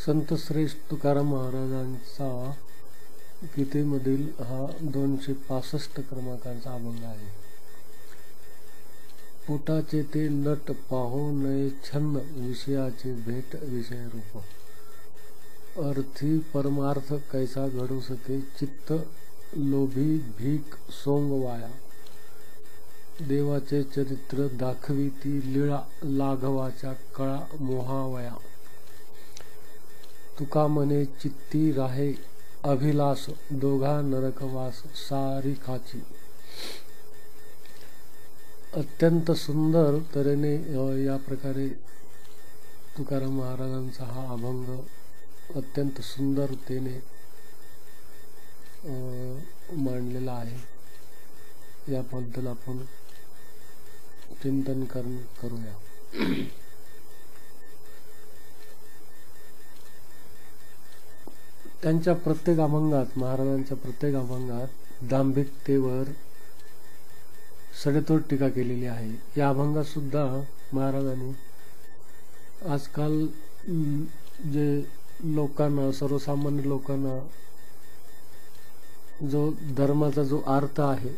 संत श्रेष्ठ तुकाराम महाराजांचा गीतेमधील हा 265 क्रमांकाचा अभंग आहे. पोटाचे ते नट पाहो नये छन्न, विषयाचे भेट विषय रूप. अर्थी परमार्थ कैसा घडू सके, चित्त लोभी भीक सोंग वाया. देवाचे चरित्र दाखवी ती लीळा, लाघवाच्या कळा मोहावया. तुका म्हणे चित्ती राहे अभिलाष, दोघा नरकवास सारिकाची. अत्यंत सुंदर तऱ्हेने या प्रकारे तुकाराम महाराजांचा हा अभंग अत्यंत सुंदरतेने मांडलेला आहे. याबद्दल आपण चिंतन करूया. त्यांच्या प्रत्येक अभंगात, महाराजांच्या प्रत्येक अभंगात दांभिकतेवर सडेतोड टीका केलेली आहे. या अभंगात सुद्धा महाराजांनी आजकाल जे लोकांना, सर्वसामान्य लोकांना जो धर्माचा जो अर्थ आहे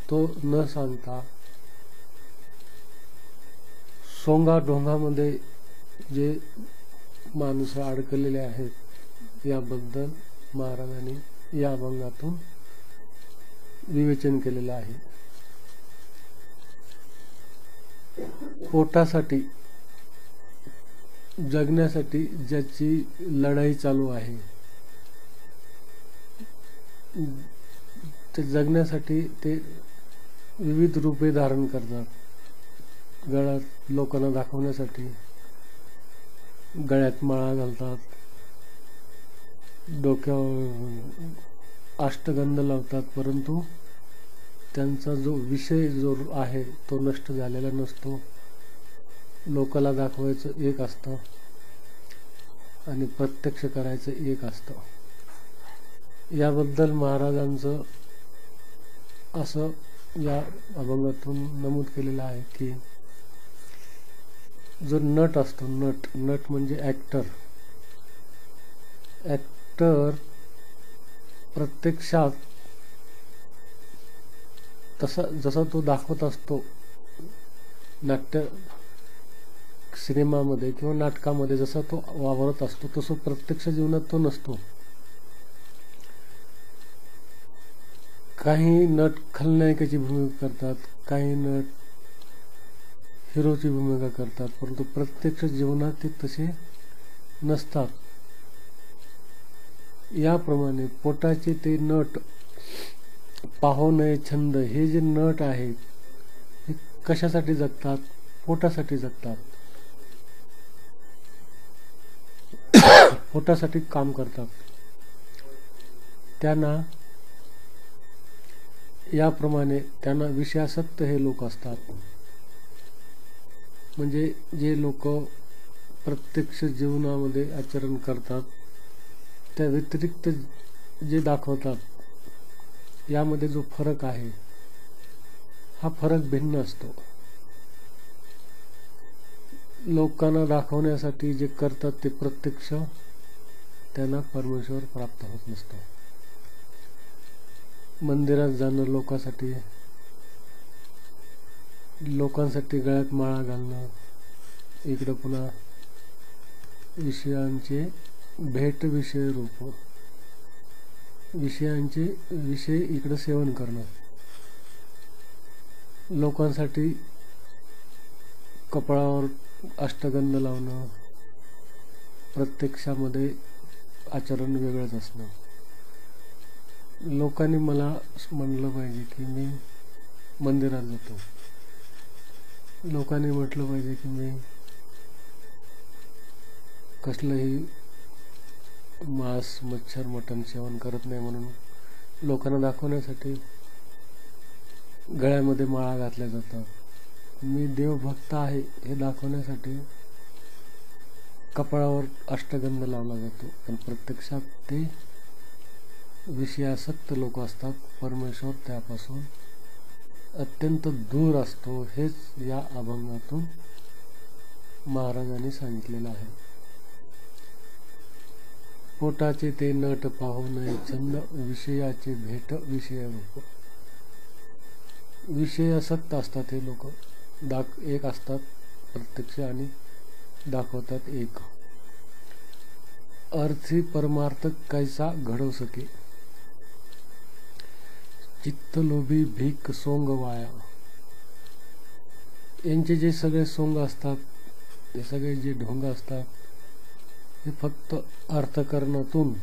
तो न सांगता सोंगा ढोंगामध्ये जे माणसं अडकलेले आहेत याबद्दल महाराजांनी या अभंगातून विवेचन केलेलं आहे. पोटासाठी, जगण्यासाठी ज्याची लढाई चालू आहे, ते जगण्यासाठी ते विविध रूपे धारण करतात. गळ्यात लोकांना दाखवण्यासाठी गळ्यात माळा घालतात, डोक्यावर अष्टगंध लावतात, परंतु त्यांचा जो विषय जो आहे तो नष्ट झालेला नसतो. लोकाला दाखवायचं एक असतं आणि प्रत्यक्ष करायचं एक असतं. याबद्दल महाराजांचं असं या अभंगातून नमूद केलेलं आहे की जो नट असतो, नट म्हणजे ऍक्टर प्रत्यक्षात जसा तो दाखवत असतो नाट्य सिनेमामध्ये किंवा नाटकामध्ये, जसा तो वावरत असतो तसं प्रत्यक्ष जीवनात तो नसतो. काही नट खलनायकाची भूमिका करतात, काही नट हिरोची भूमिका करतात, परंतु प्रत्यक्ष जीवनात ते तसे नसतात. याप्रमाणे पोटाचे ते नट पाहो नये छंद, हे जे नट आहेत हे कशासाठी जगतात? पोटासाठी जगतात, पोटासाठी काम करतात. याप्रमाणे त्यांना विषयासक्त हे लोक असतात. म्हणजे जे लोक प्रत्यक्ष जीवनामध्ये आचरण करतात त्या व्यतिरिक्त जे दाखवतात यामध्ये जो फरक आहे हा फरक भिन्न असतो. लोकांना दाखवण्यासाठी जे करतात ते प्रत्यक्ष त्यांना परमेश्वर प्राप्त होत नसतो. मंदिरात जाणं, लोकांसाठी गळ्यात माळा घालणं, इकडं पुन्हा विषयांचे भेट विषय रूप, विषयांचे विषय इकडं सेवन करणं, लोकांसाठी कपाळावर अष्टगंध लावणं, प्रत्यक्षामध्ये आचरण वेगळंच असणं. लोकांनी मला म्हणलं पाहिजे की मी मंदिरात जातो, लोकांनी म्हटलं पाहिजे की मी कसलंही मांस, मच्छर, मटण सेवन करत नाही, म्हणून लोकांना दाखवण्यासाठी गळ्यामध्ये माळा घातल्या जातात. मी देवभक्त आहे हे दाखवण्यासाठी कपाळावर अष्टगंध लावला जातो, पण प्रत्यक्षात ते विषयासक्त लोक असतात. परमेश्वर त्यापासून अत्यंत दूर असतो. हेच या अभंगातून महाराजांनी सांगितलेलं आहे. पोटाचे ते नट पाहू नये छंद विषयाचे भेट विषय रूप. विषय असक्त असतात हे लोक, एक असतात प्रत्यक्ष आणि दाखवतात एक. अर्थी परमार्थ कैसा घडव सके, चित्त लोभी भीक सोंग वाया. यांचे जे सगळे सोंग असतात, हे सगळे जे ढोंग असतात, हे फक्त अर्थकारणातून,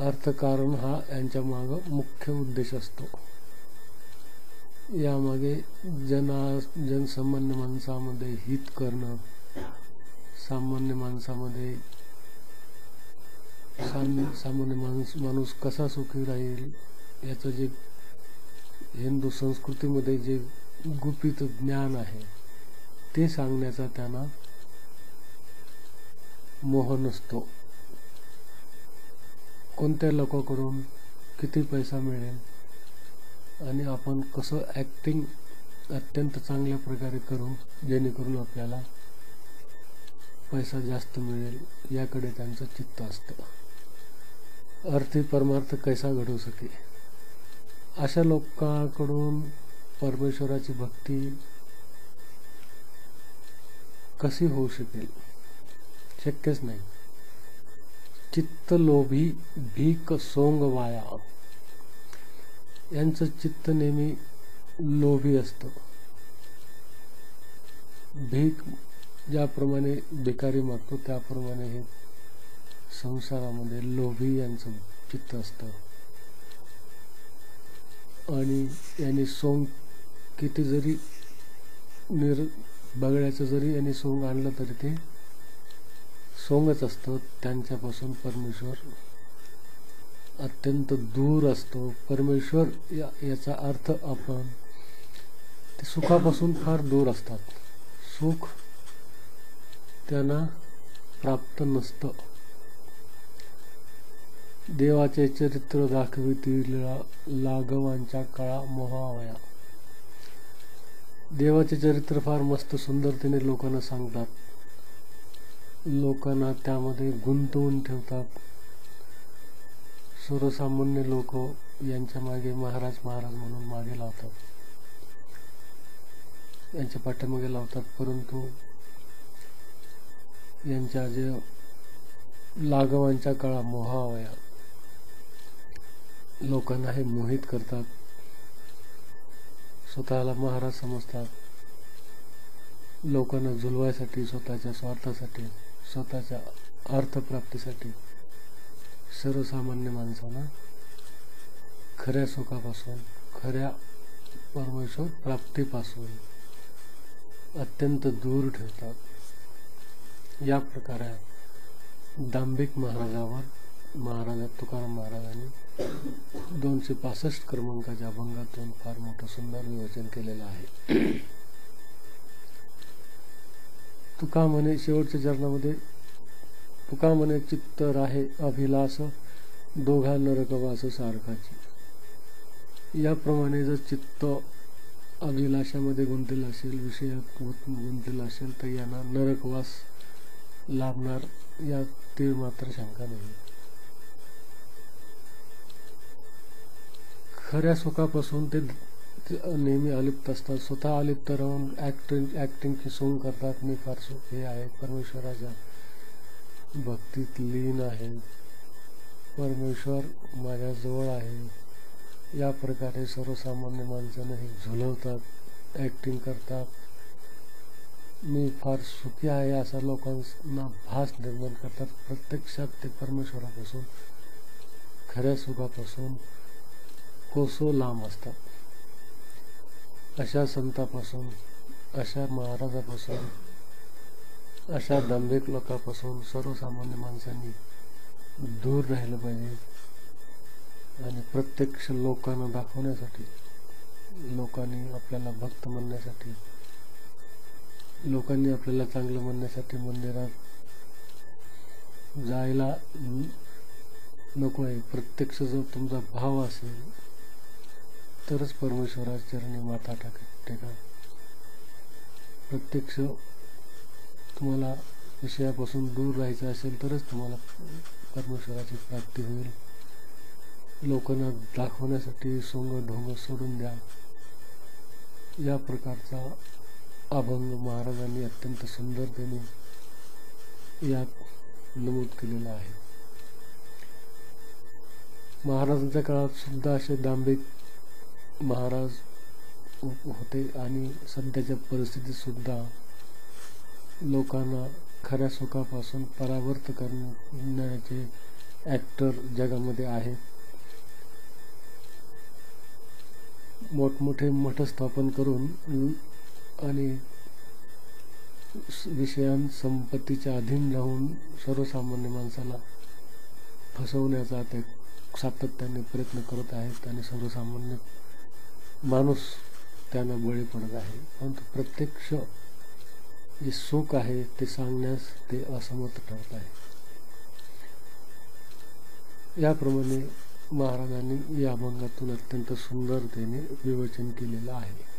अर्थकारण हा यांच्या माग मुख्य उद्देश असतो. यामागे जनसामान्य माणसामध्ये हित करणं, सामान्य माणसामध्ये सामान्य माणूस कसा सुखी राहील याचं जे हिंदू संस्कृतीमध्ये जे गुपित ज्ञान आहे ते सांगण्याचा त्यांना मोह नसतो. कोणत्या लोकांकडून किती पैसा मिळेल आणि आपण कसं ॲक्टिंग अत्यंत चांगल्या प्रकारे करू जेणेकरून आपल्याला पैसा जास्त मिळेल याकडे त्यांचं चित्त असतं. अर्थी परमार्थ कैसा घडू सके, अशा लोकांकडून परमेश्वराची भक्ती कशी होऊ शकेल, शक्यच नाही. चित्त लोभी भीक सोंग वाया. यांचं चित्त नेहमी लोभी असतं. भीक ज्याप्रमाणे भिकारी मागतो त्याप्रमाणे हे संसारामध्ये लोभी यांचं चित्त असतं. आणि यांनी सोंग किती जरी बगड्याचं जरी यांनी सोंग आणलं तरी ते सोंगच असतं. त्यांच्यापासून परमेश्वर अत्यंत दूर असतो. परमेश्वर याचा अर्थ आपण ते सुखापासून फार दूर असतात. सुख त्यांना प्राप्त नसतं. देवाचे चरित्र दाखवितील लागवांच्या काळा मोहावया. देवाचे चरित्र फार मस्त सुंदरतेने लोकांना सांगतात, लोकांना त्यामध्ये गुंतवून ठेवतात. सर्वसामान्य लोक यांच्या मागे महाराज म्हणून मागे लावतात, यांच्या पाठीमागे लावतात. परंतु यांच्या जे लागवांच्या काळा मोहावया, लोकांना हे मोहित करतात. स्वतःला महाराज समजतात. लोकांना झुलवायसाठी, स्वतःच्या स्वार्थासाठी, स्वतःच्या अर्थप्राप्तीसाठी सर्वसामान्य माणसांना खऱ्या सुखापासून, खऱ्या परमेश्वर प्राप्तीपासून अत्यंत दूर ठेवतात. या प्रकारे दांभिक महाराजा तुकाराम महाराजांनी 265 क्रमांकाच्या अभंगातून फार मोठं सुंदर विवेचन केलेलं आहे. तुका म्हणे, शेवटच्या चरणामध्ये तुका म्हणे, चित्त राहे अभिलाष दोघा नरकवास सारखाची. याप्रमाणे जर चित्त अभिलाषामध्ये गुंतलेलं असेल, विषयात गुंतलेलं असेल तर यांना नरकवास लाभणार या तीळ मात्र शंका नाही. खऱ्या सुखापासून ते नेहमी अलिप्त असतात. स्वतः अलिप्त राहून ॲक्टिंगची सोंग करतात. मी फार सुखी आहे, परमेश्वराच्या भक्तीत लीन आहे, परमेश्वर माझ्याजवळ आहे. या प्रकारे सर्वसामान्य माणसांना हे झुलवतात, ॲक्टिंग करतात. मी फार सुखी आहे असा लोकांना भास निर्माण करतात. प्रत्यक्षात ते परमेश्वरापासून, खऱ्या सुखापासून कोसो लांब असतात. अशा संतापासून, अशा महाराजापासून, अशा दांभिक लोकांपासून सर्वसामान्य माणसांनी दूर राहिलं पाहिजे. आणि प्रत्यक्ष लोकांना दाखवण्यासाठी, लोकांनी आपल्याला भक्त म्हणण्यासाठी, लोकांनी आपल्याला चांगलं म्हणण्यासाठी मंदिरात जायला नको आहे. प्रत्यक्ष जर तुमचा भाव असेल तरच परमेश्वराच्या चरणी माथा टेका. प्रत्यक्ष तुम्हाला विषयापासून दूर राहायचं असेल तरच तुम्हाला परमेश्वराची प्राप्ती होईल. लोकांना दाखवण्यासाठी सोंग ढोंग सोडून द्या. या प्रकारचा अभंग महाराजांनी अत्यंत सुंदरतेने यात नमूद केलेला आहे. महाराजांच्या काळात सुद्धा असे दांभिक महाराज होते आणि सध्याच्या परिस्थितीत सुद्धा लोकांना खऱ्या सुखापासून परावर्त करण्याचे ॲक्टर जगामध्ये आहेत. मोठमोठे मठ स्थापन करून आणि संपत्तीच्या अधीन राहून सर्वसामान्य माणसाला फसवण्याचा ते सातत्याने प्रयत्न करत आहेत आणि सर्वसामान्य माणूस त्यांना बळी पडत आहे. परंतु प्रत्यक्ष जे सुख आहे ते सांगण्यास ते असमर्थ ठरत आहे. याप्रमाणे महाराजांनी या अभंगातून अत्यंत सुंदरतेने विवेचन केलेलं आहे.